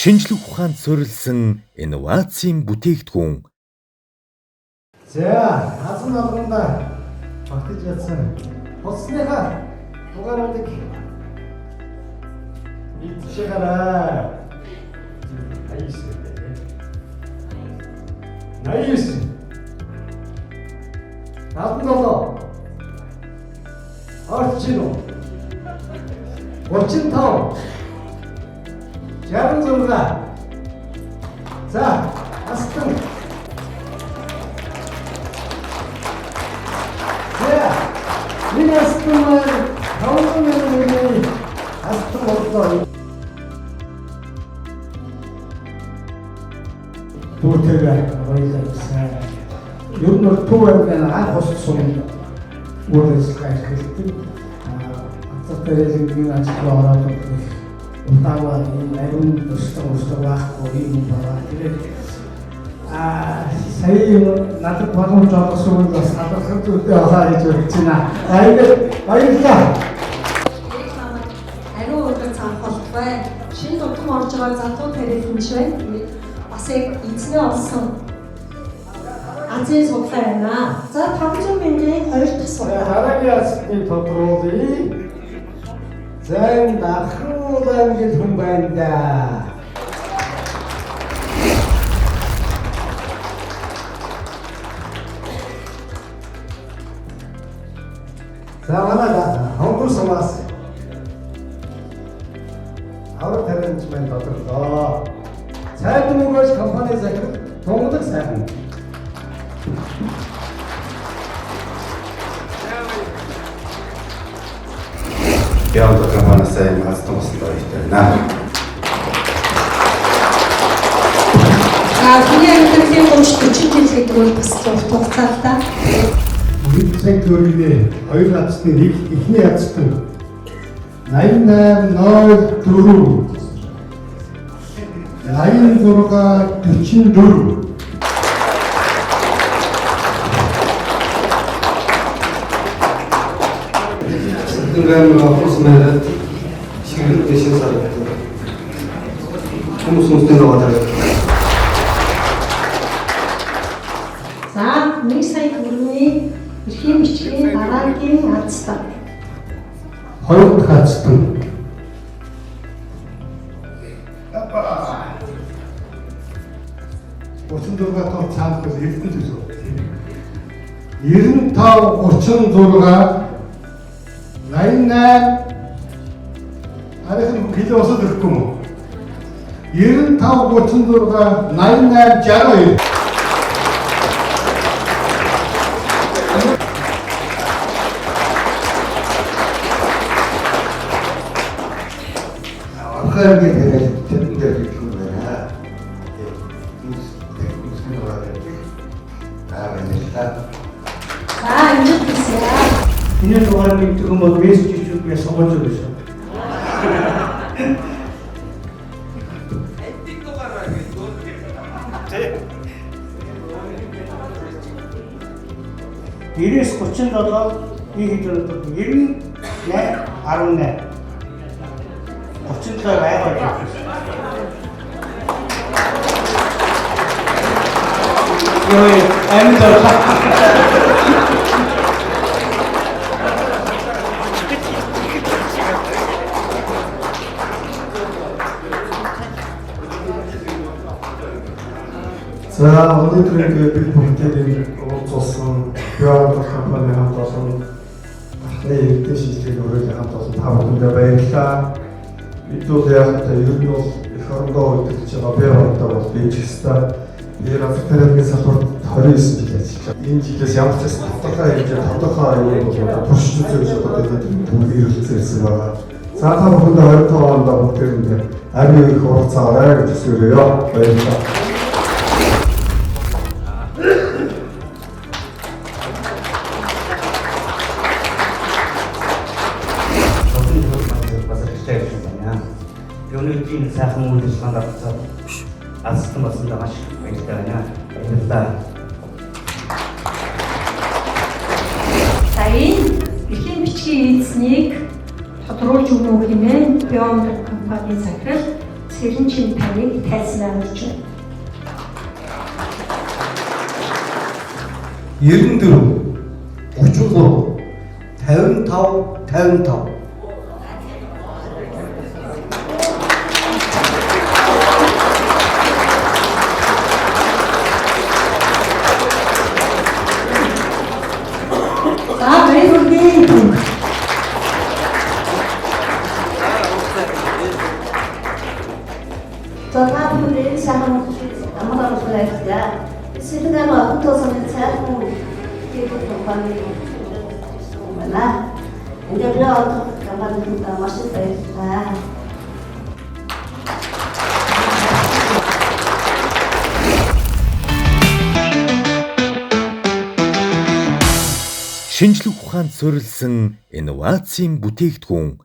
шинжлэх ухаанд суурилсан инновацийн бүтээгдэхүүн. За, хазан алганда багтаж ядсан болсныхаа дугааруудыг мэдчихээрээ 89 47 орчин 35 66 за астан энэ астан таван астан боллоо Түртэйгээ баярлалаа. Ер нь төв аймгийн анх хос сум үйлчлэг ажилладаг. Ацтэрийн ажил ороод унтааваа ариун төсөл байхгүй юм байна. Тэгээд сая надад боломж олгосон бас хадгалах зүйлтэй аваа гэж бодож байна. Баярлалаа. Ариун өдөр цаанхолт бай. Шинэ тутам орж байгаа залуу тарих юм шиг байна. Бас яг эзний олсон Азийн судлаа байна. За 500 мянган 2 дахь судлаа. Дараагийн асуултыг тодруулъя. Зэн дахруулан гэж хүн байна да. За манай хонгор самаас аврал тариалан тодруулаа. Сайхан мөнгөж компани захирал тунгадаг сайхан. Яавал компаниас мас томсон байна. Хүний амьдралын 30-40 жилийн турш бас урт хугацаатай. Бид секторын хоёр хацны нэг ихний хацтай 8804 8644 Тэнгэрийн офис мэрэг шигэл дэшин сардаг. Хүмүүс үстэй наваадаг. За 1 сая төгрөгийн эрхийн бичгийн дараагийн азтай. хоёр дахь хацтай 34 тоо цаанаас эрдэнэ төсөв. 95 36 88 арайхан кило осод ирэхгүй юм уу? 95 36 88 62 Ахааргийн хэрэгэл тэнд дээр хэлэх юм байна. Ингэж хэлсэн. Энэ дугаар мэддэг юм бол мессеж хийх сонгож байсан. Ирээс 37 нэг хэдэн 98 18 37 байгаад байна. Йой, амдаа. За өнөөдөр бид бүгдээ уулзсан Биоандр компани хамт олон анхны эрдэнэ шийдлийг өөрөөр хамт олон та бүхэндээ баярлалаа. Бид бол яг ер нь бол эх орондоо үлдэж байгаа Биоандр бол бий ч хэвээр Африкийн салбарт 29 жил ажиллаж байна. Энэ жилээс ямар ч тодорхой хэмжээнд тодорхой аюул бол туршиж үзэж байгаа гэдэг ирүүлсэн байгаа. За та бүхэндээ 25 онд бүгдээ ариун их уралцаарай гэж хүсвэрэё. Баярлалаа. Өнөөдрийн сайхан үйл ажиллагаанд оролцоод алстан болсондоо маш баяртай байна. Баярлалаа. Сая эрхийн бичгийн эзнийг тодруулж өгнө хэмээн Биоандр компани захирал цэрэн шимтгийг тайлсан гэж байна. 94 33 55 55 За баярлалаа. 저 다음에 시작하면 아무나 보여야 시드가 뭐 붙어서는 제가 계속 공부하는 거나 이제 배워서 가만히 맛있다 했다. Шинжлэх ухаанд суурилсан инновацийн бүтээгдэхүүн